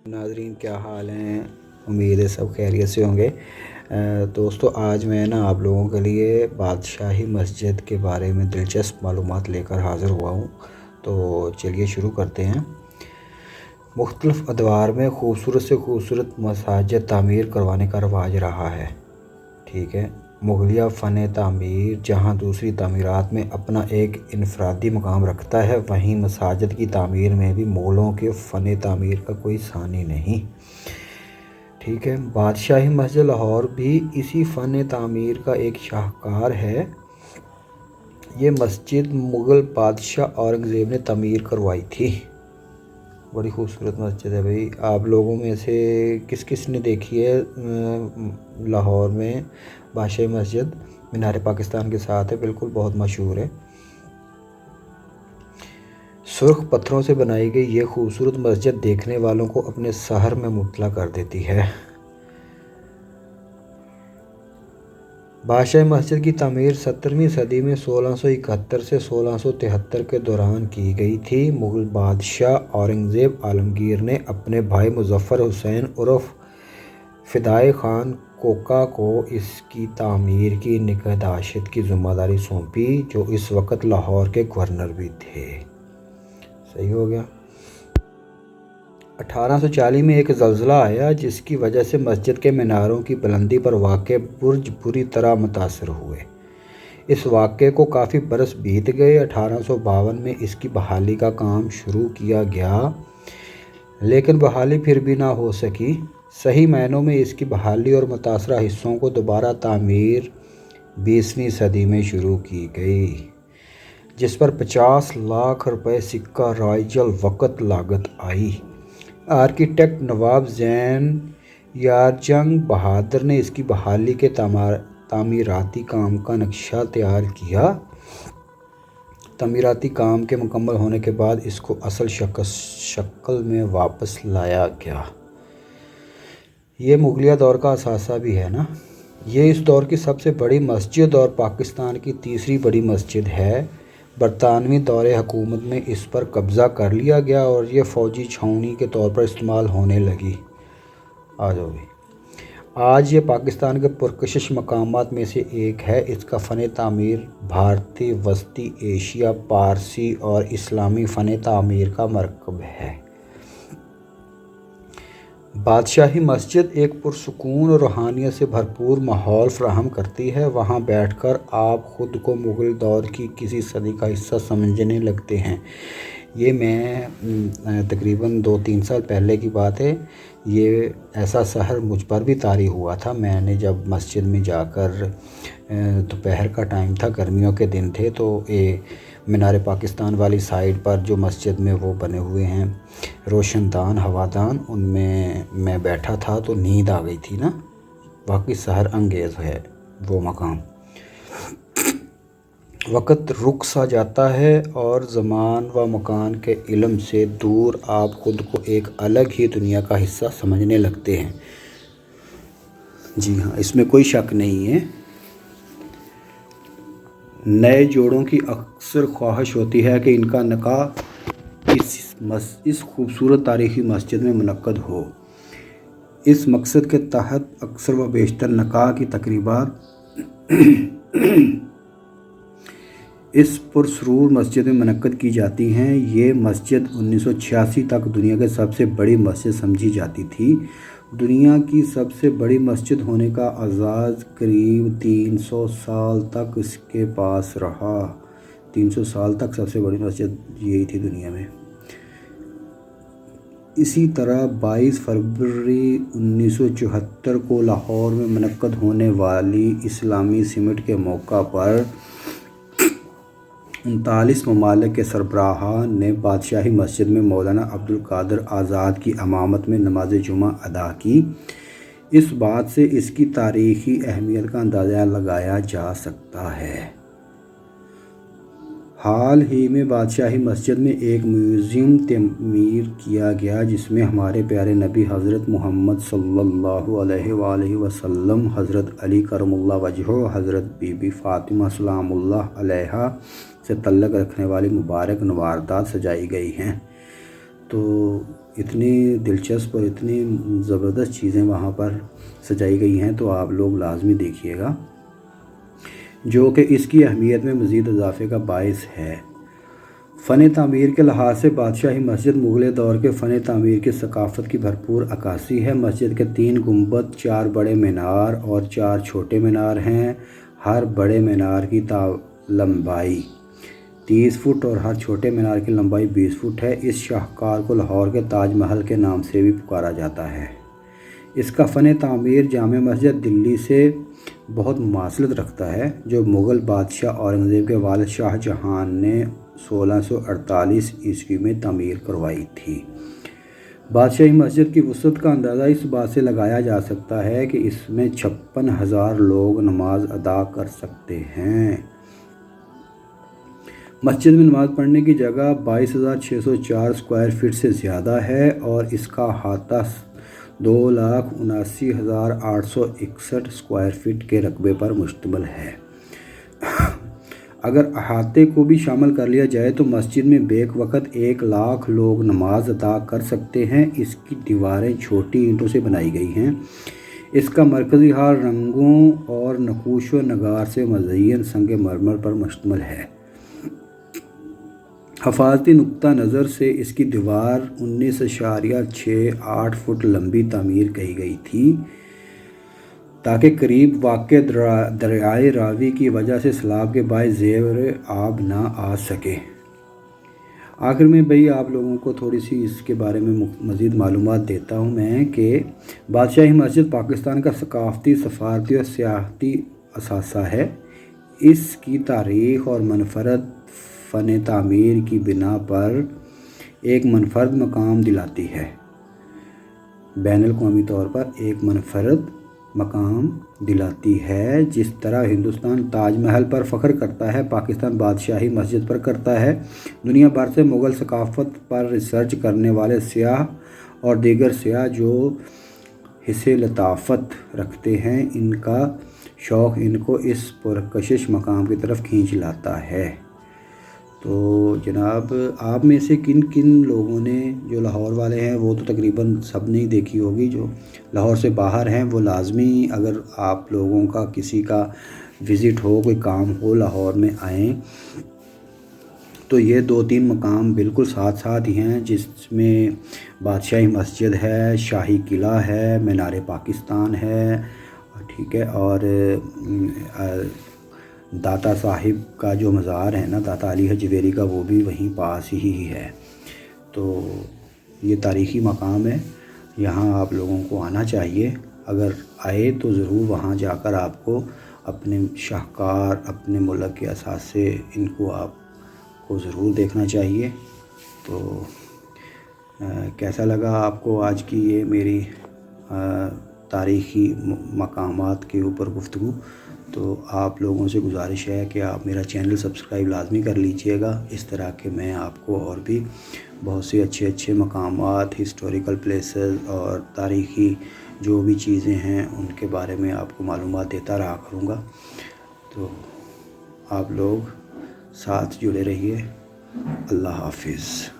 ناظرین کیا حال ہیں؟ امید ہے سب خیریت سے ہوں گے۔ دوستو آج میں آپ لوگوں کے لیے بادشاہی مسجد کے بارے میں دلچسپ معلومات لے کر حاضر ہوا ہوں، تو چلیے شروع کرتے ہیں۔ مختلف ادوار میں خوبصورت سے خوبصورت مساجد تعمیر کروانے کا رواج رہا ہے، ٹھیک ہے۔ مغلیہ فن تعمیر جہاں دوسری تعمیرات میں اپنا ایک انفرادی مقام رکھتا ہے، وہیں مساجد کی تعمیر میں بھی مغلوں کے فن تعمیر کا کوئی ثانی نہیں، ٹھیک ہے۔ بادشاہی مسجد لاہور بھی اسی فن تعمیر کا ایک شاہکار ہے۔ یہ مسجد مغل بادشاہ اورنگزیب نے تعمیر کروائی تھی۔ بڑی خوبصورت مسجد ہے بھائی۔ آپ لوگوں میں سے کس کس نے دیکھی ہے لاہور میں بادشاہی مسجد؟ مینار پاکستان کے ساتھ ہے، بالکل بہت مشہور ہے۔ سرخ پتھروں سے بنائی گئی یہ خوبصورت مسجد دیکھنے والوں کو اپنے سحر میں مبتلا کر دیتی ہے۔ بادشاہی مسجد کی تعمیر 17ویں صدی میں 1671 سے 1673 کے دوران کی گئی تھی۔ مغل بادشاہ اورنگزیب عالمگیر نے اپنے بھائی مظفر حسین عرف فدائے خان کوکا کو اس کی تعمیر کی نگہداشت کی ذمہ داری سونپی، جو اس وقت لاہور کے گورنر بھی تھے۔ صحیح ہو گیا۔ 1840 میں ایک زلزلہ آیا جس کی وجہ سے مسجد کے میناروں کی بلندی پر واقع برج بری طرح متاثر ہوئے۔ اس واقعے کو کافی برس بیت گئے۔ 1852 میں اس کی بحالی کا کام شروع کیا گیا، لیکن بحالی پھر بھی نہ ہو سکی۔ صحیح معنوں میں اس کی بحالی اور متاثرہ حصوں کو دوبارہ تعمیر 20ویں صدی میں شروع کی گئی، جس پر 50 لاکھ روپے سکہ رائج الوقت لاگت آئی۔ آرکیٹیکٹ نواب زین یارجنگ بہادر نے اس کی بحالی کے تعمیراتی کام کا نقشہ تیار کیا۔ تعمیراتی کام کے مکمل ہونے کے بعد اس کو اصل شکل میں واپس لایا گیا۔ یہ مغلیہ دور کا اثاثہ بھی ہے نا۔ یہ اس دور کی سب سے بڑی مسجد اور پاکستان کی تیسری بڑی مسجد ہے۔ برطانوی دور حکومت میں اس پر قبضہ کر لیا گیا اور یہ فوجی چھاؤنی کے طور پر استعمال ہونے لگی۔ آج یہ پاکستان کے پرکشش مقامات میں سے ایک ہے۔ اس کا فن تعمیر بھارتی، وسطی ایشیا، پارسی اور اسلامی فن تعمیر کا مرکب ہے۔ بادشاہی مسجد ایک پرسکون اور روحانیت سے بھرپور ماحول فراہم کرتی ہے۔ وہاں بیٹھ کر آپ خود کو مغل دور کی کسی صدی کا حصہ سمجھنے لگتے ہیں۔ یہ میں تقریباً 2-3 سال پہلے کی بات ہے۔ یہ ایسا سحر مجھ پر بھی طاری ہوا تھا۔ میں نے جب مسجد میں جا کر، دوپہر کا ٹائم تھا، گرمیوں کے دن تھے، تو مینار پاکستان والی سائڈ پر جو مسجد میں وہ بنے ہوئے ہیں روشن دان، ہوادان، ان میں بیٹھا تھا تو نیند آ گئی تھی نا۔ واقعی سحر انگیز ہے وہ مقام۔ وقت رک سا جاتا ہے اور زمان و مکان کے علم سے دور آپ خود کو ایک الگ ہی دنیا کا حصہ سمجھنے لگتے ہیں۔ جی ہاں، اس میں کوئی شک نہیں ہے۔ نئے جوڑوں کی اکثر خواہش ہوتی ہے کہ ان کا نکاح اس خوبصورت تاریخی مسجد میں منعقد ہو۔ اس مقصد کے تحت اکثر و بیشتر نکاح کی تقریبات اس پرسرور مسجد میں منعقد کی جاتی ہیں۔ یہ مسجد 1986 تک دنیا کی سب سے بڑی مسجد سمجھی جاتی تھی۔ دنیا کی سب سے بڑی مسجد ہونے کا اعزاز قریب 300 سال تک اس کے پاس رہا۔ 300 سال تک سب سے بڑی مسجد یہی تھی دنیا میں۔ اسی طرح 22 فروری 1974 کو لاہور میں منعقد ہونے والی اسلامی سمٹ کے موقع پر 39 ممالک کے سربراہان نے بادشاہی مسجد میں مولانا عبدالقادر آزاد کی امامت میں نماز جمعہ ادا کی۔ اس بات سے اس کی تاریخی اہمیت کا اندازہ لگایا جا سکتا ہے۔ حال ہی میں بادشاہی مسجد میں ایک میوزیم تعمیر کیا گیا جس میں ہمارے پیارے نبی حضرت محمد صلی اللہ علیہ وآلہ وسلم، حضرت علی کرم اللہ وجہہ، حضرت بی بی فاطمہ سلام اللہ علیہا سے تعلق رکھنے والی مبارک نواردات سجائی گئی ہیں۔ تو اتنی دلچسپ اور اتنی زبردست چیزیں وہاں پر سجائی گئی ہیں، تو آپ لوگ لازمی دیکھیے گا، جو کہ اس کی اہمیت میں مزید اضافے کا باعث ہے۔ فن تعمیر کے لحاظ سے بادشاہی مسجد مغلیہ دور کے فن تعمیر کی ثقافت کی بھرپور عکاسی ہے۔ مسجد کے 3 گنبد، 4 بڑے مینار اور 4 چھوٹے مینار ہیں۔ ہر بڑے مینار کی لمبائی 30 فٹ اور ہر چھوٹے مینار کی لمبائی 20 فٹ ہے۔ اس شاہکار کو لاہور کے تاج محل کے نام سے بھی پکارا جاتا ہے۔ اس کا فن تعمیر جامع مسجد دلی سے بہت مماثلت رکھتا ہے، جو مغل بادشاہ اورنگزیب کے والد شاہ جہان نے 1648 عیسوی میں تعمیر کروائی تھی۔ بادشاہی مسجد کی وسعت کا اندازہ اس بات سے لگایا جا سکتا ہے کہ اس میں 56,000 لوگ نماز ادا کر سکتے ہیں۔ مسجد میں نماز پڑھنے کی جگہ 22,604 اسکوائر فٹ سے زیادہ ہے اور اس کا احاطہ 2,79,861 اسکوائر فٹ کے رقبے پر مشتمل ہے۔ اگر احاطے کو بھی شامل کر لیا جائے تو مسجد میں بیک وقت 1,00,000 لوگ نماز ادا کر سکتے ہیں۔ اس کی دیواریں چھوٹی اینٹوں سے بنائی گئی ہیں۔ اس کا مرکزی ہال رنگوں اور نقوش و نگار سے مزین سنگ مرمر پر مشتمل ہے۔ حفاظتی نقطہ نظر سے اس کی دیوار 19.68 فٹ لمبی تعمیر کی گئی تھی تاکہ قریب واقع دریائے راوی کی وجہ سے سیلاب کے باعث زیر آب نہ آ سکے۔ آخر میں بھئی آپ لوگوں کو تھوڑی سی اس کے بارے میں مزید معلومات دیتا ہوں میں کہ بادشاہی مسجد پاکستان کا ثقافتی، سفارتی اور سیاحتی اثاثہ ہے۔ اس کی تاریخ اور منفرد فن تعمیر کی بنا پر ایک منفرد مقام دلاتی ہے، بین الاقوامی طور پر ایک منفرد مقام دلاتی ہے۔ جس طرح ہندوستان تاج محل پر فخر کرتا ہے، پاکستان بادشاہی مسجد پر کرتا ہے۔ دنیا بھر سے مغل ثقافت پر ریسرچ کرنے والے سیاح اور دیگر سیاح جو حس لطافت رکھتے ہیں، ان کا شوق ان کو اس پرکشش مقام کی طرف کھینچ لاتا ہے۔ تو جناب، آپ میں سے کن کن لوگوں نے، جو لاہور والے ہیں وہ تو تقریباً سب نے ہی دیکھی ہوگی، جو لاہور سے باہر ہیں وہ لازمی، اگر آپ لوگوں کا کسی کا وزٹ ہو، کوئی کام ہو لاہور میں آئیں، تو یہ 2-3 مقام بالکل ساتھ ساتھ ہی ہیں، جس میں بادشاہی مسجد ہے، شاہی قلعہ ہے، مینار پاکستان ہے، ٹھیک ہے، اور داتا صاحب کا جو مزار ہے نا، داتا علی حجویری کا، وہ بھی وہیں پاس ہی ہے۔ تو یہ تاریخی مقام ہے، یہاں آپ لوگوں کو آنا چاہیے۔ اگر آئے تو ضرور وہاں جا کر آپ کو اپنے شاہکار، اپنے ملک کے اثاثے، ان کو آپ کو ضرور دیکھنا چاہیے۔ تو کیسا لگا آپ کو آج کی یہ میری تاریخی مقامات کے اوپر گفتگو؟ تو آپ لوگوں سے گزارش ہے کہ آپ میرا چینل سبسکرائب لازمی کر لیجئے گا، اس طرح کہ میں آپ کو اور بھی بہت سے اچھے مقامات، ہسٹوریکل پلیسز اور تاریخی جو بھی چیزیں ہیں ان کے بارے میں آپ کو معلومات دیتا رہا کروں گا۔ تو آپ لوگ ساتھ جڑے رہیے۔ اللہ حافظ۔